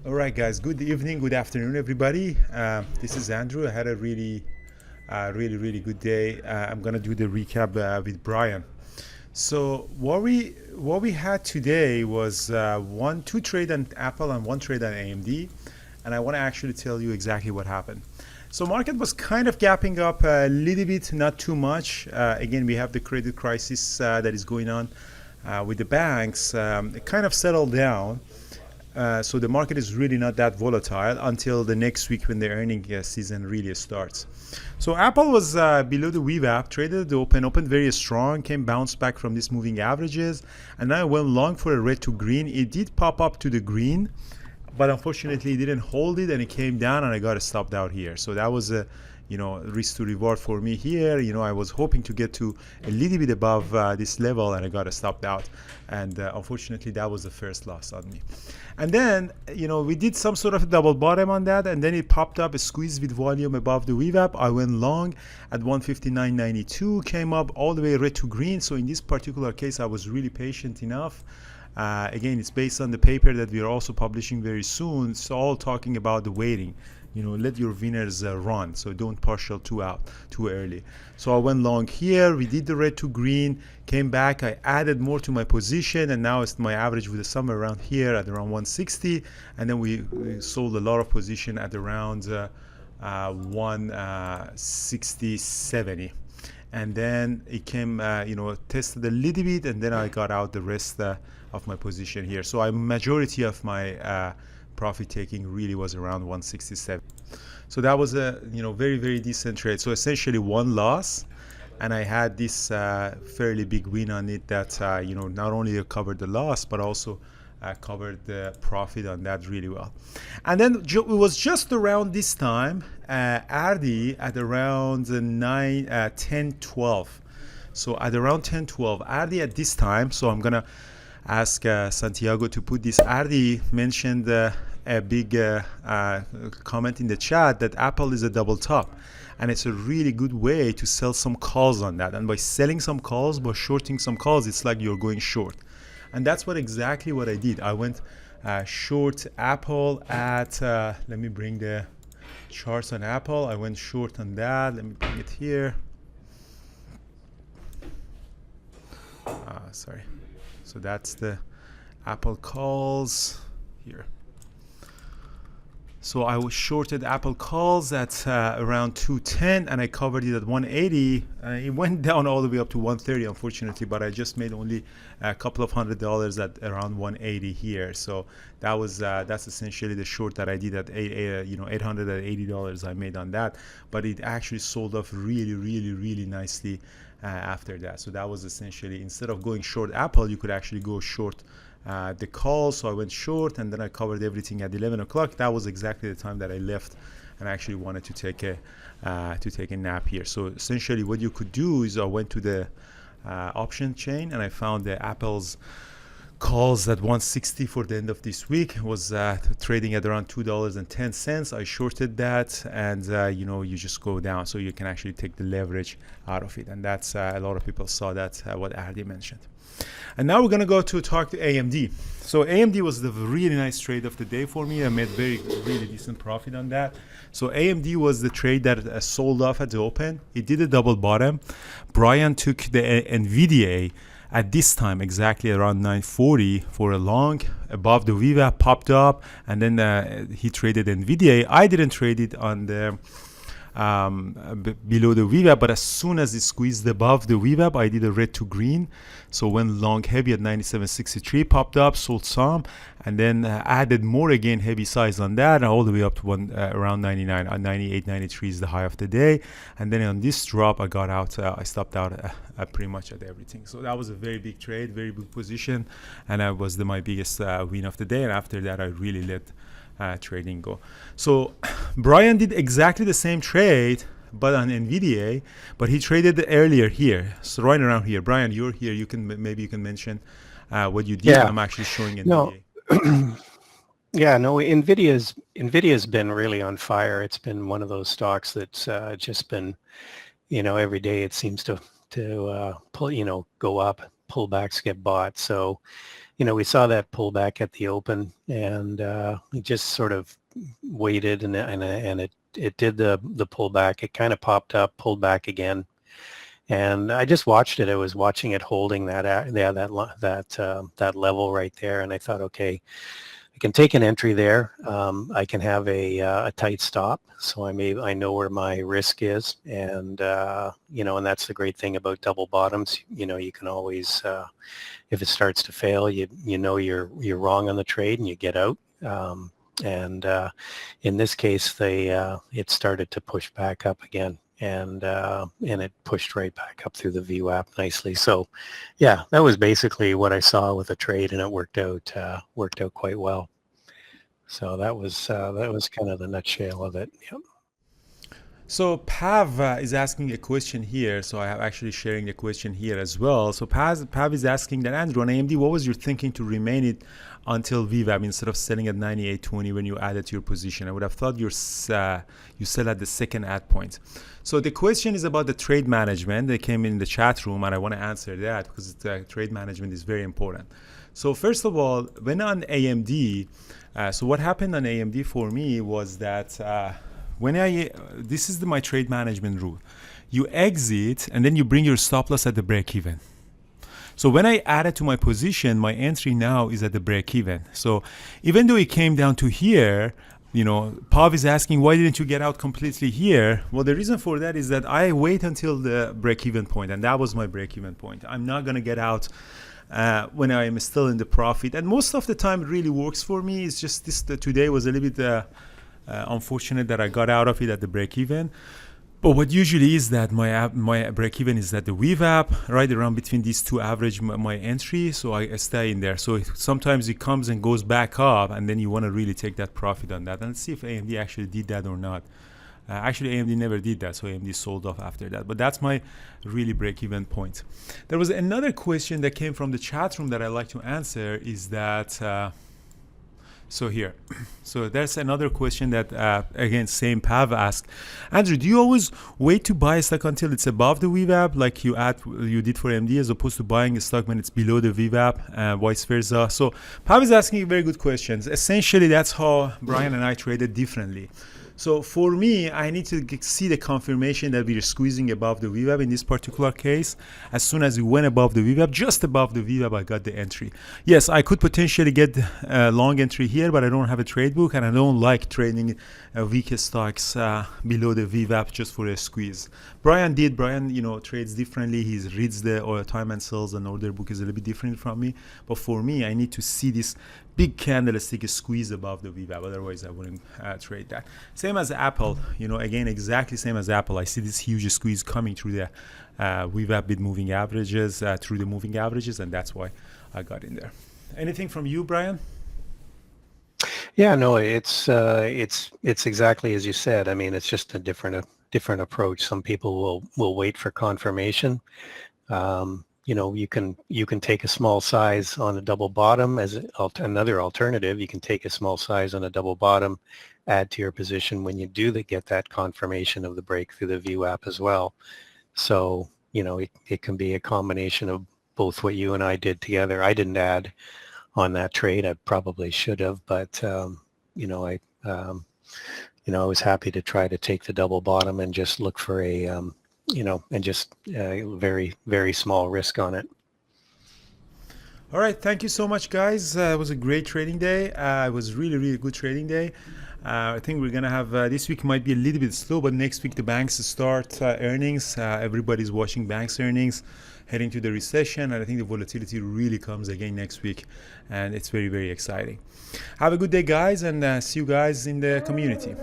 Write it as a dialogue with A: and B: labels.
A: All right, guys. Good evening, good afternoon, everybody. This is Andrew. I had a really good day. I'm gonna do the recap with Brian. So what we had today was two trade on Apple and one trade on AMD, and I want to actually tell you exactly what happened. So market was kind of gapping up a little bit, not too much. Again, we have the credit crisis that is going on with the banks. It kind of settled down. So the market is really not that volatile until the next week when the earning season really starts. So Apple was below the VWAP, traded at the opened very strong, came bounced back from these moving averages, and now went long for a red to green. It did pop up to the green, but unfortunately it didn't hold it and it came down and I got stopped out here. So that was a risk to reward for me here. I was hoping to get to a little bit above this level and I got stopped out, and unfortunately that was the first loss on me. And then we did some sort of a double bottom on that, and then it popped up a squeeze with volume above the VWAP. I went long at 159.92, came up all the way red to green. So in this particular case I was really patient enough. Again, it's based on the paper that we are also publishing very soon. It's all talking about the waiting. Let your winners run. So don't partial too early. So I went long here. We did the red to green, came back. I added more to my position, and now it's my average with somewhere around here at around 160. And then we sold a lot of position at around 160.70. And then it came, tested a little bit, and then I got out the rest of my position here. So a majority of my profit taking really was around 167. So that was a very decent trade. So essentially one loss, and I had this fairly big win on it that not only covered the loss but also covered the profit on that really well. And then it was just around this time, RD at around 10:12. So at around 10:12, RD at this time. So I'm gonna ask Santiago to put this. RD mentioned a big comment in the chat that Apple is a double top, and it's a really good way to sell some calls on that. And by selling some calls, by shorting some calls, it's like you're going short. And that's exactly what I did. I went short Apple at, let me bring the charts on Apple. I went short on that. Let me bring it here. Sorry. So that's the Apple calls here. So I was shorted Apple calls at around 210, and I covered it at 180. It went down all the way up to 130, unfortunately, but I just made only a couple of $100 at around 180 here. So that's essentially the short that I did at $880 I made on that. But it actually sold off really nicely after that. So that was essentially, instead of going short Apple, you could actually go short the call. So I went short, and then I covered everything at 11 o'clock. That was exactly the time that I left and I actually wanted to take a nap here. So essentially what you could do is I went to the option chain and I found the Apple's calls at 160 for the end of this week. It was trading at around $2.10. I shorted that, and you just go down, so you can actually take the leverage out of it. And that's a lot of people saw that, what Ardi mentioned. And now we're going to go to talk to AMD. So AMD was the really nice trade of the day for me. I made really decent profit on that. So AMD was the trade that sold off at the open. It did a double bottom. Brian took the Nvidia at this time exactly around 940 for a long above the VWAP, popped up, and then he traded Nvidia. I didn't trade it on the below the VWAP, but as soon as it squeezed above the VWAP, I did a red to green. So went long heavy at 97.63, popped up, sold some, and then added more again, heavy size on that, and all the way up to around 99, 98, 93 is the high of the day. And then on this drop, I got out, I stopped out pretty much at everything. So that was a very big trade, very big position, and that was my biggest win of the day. And after that, I really let trading go. So Brian did exactly the same trade but on Nvidia, but he traded earlier here, so right around here. Brian, you're here, maybe you can mention what you did. I'm actually showing Nvidia.
B: No. Nvidia's been really on fire. It's been one of those stocks that's just been, every day it seems to pull, go up. pullbacks get bought. So, we saw that pullback at the open, and we just sort of waited, and it did the pullback. It kind of popped up, pulled back again, and I just watched it. I was watching it holding that level right there, and I thought, okay, I can take an entry there. I can have a tight stop, so I know where my risk is, and and that's the great thing about double bottoms. You can always, if it starts to fail, you're wrong on the trade and you get out. And in this case, it started to push back up again, and it pushed right back up through the VWAP nicely. So, yeah, that was basically what I saw with the trade, and it worked out quite well. So that was kind of the nutshell of it. Yep.
A: So Pav is asking a question here. So I have actually sharing the question here as well. So Pav is asking that, Andrew, on AMD, what was your thinking to remain it until VWAP instead of selling at 98.20 when you added to your position? I would have thought you sell at the second add point. So the question is about the trade management. They came in the chat room, and I want to answer that because trade management is very important. So first of all, when on AMD, so what happened on AMD for me was that this is my trade management rule. You exit and then you bring your stop loss at the break even. So when I added to my position, my entry now is at the break even. So even though it came down to here, Pav is asking, why didn't you get out completely here? Well, the reason for that is that I wait until the break even point, and that was my break even point. I'm not going to get out when I am still in the profit. And most of the time it really works for me. It's just today was a little bit unfortunate that I got out of it at the break even. But what usually is that my break even is at the VWAP, right around between these two average my entry. So I stay in there. So sometimes it comes and goes back up, and then you want to really take that profit on that. And let's see if AMD actually did that or not. Actually, AMD never did that, so AMD sold off after that. But that's my really break-even point. There was another question that came from the chat room that I like to answer. Is that so here? So there's another question that again, same Pav asked. Andrew, do you always wait to buy a stock until it's above the VWAP, like you did for AMD, as opposed to buying a stock when it's below the VWAP, vice versa? So Pav is asking very good questions. Essentially, that's how Brian and I traded differently. So for me, I need to see the confirmation that we're squeezing above the VWAP in this particular case. As soon as we went above the VWAP, just above the VWAP, I got the entry. Yes, I could potentially get a long entry here, but I don't have a trade book, and I don't like trading weaker stocks below the VWAP just for a squeeze. Brian, trades differently. He reads the time and sells, and order book is a little bit different from me. But for me, I need to see this big candlestick squeeze above the VWAP. Otherwise, I wouldn't trade that. Same as Apple, again, exactly same as Apple. I see this huge squeeze coming through the VWAP with moving averages, through the moving averages, and that's why I got in there. Anything from you, Brian?
B: Yeah, no, it's exactly as you said. I mean, it's just a different approach. Some people will wait for confirmation. You can take a small size on a double bottom as another alternative. You can take a small size on a double bottom, add to your position when you do get that confirmation of the break through the VWAP as well. So, it can be a combination of both what you and I did together. I didn't add on that trade. I probably should have, but, I was happy to try to take the double bottom and just look for a, very, very small risk on it.
A: All right. Thank you so much, guys. It was a great trading day. It was really, really good trading day. I think we're going to have, this week might be a little bit slow, but next week the banks start earnings. Everybody's watching banks earnings, heading to the recession. And I think the volatility really comes again next week. And it's very, very exciting. Have a good day, guys, and see you guys in the community.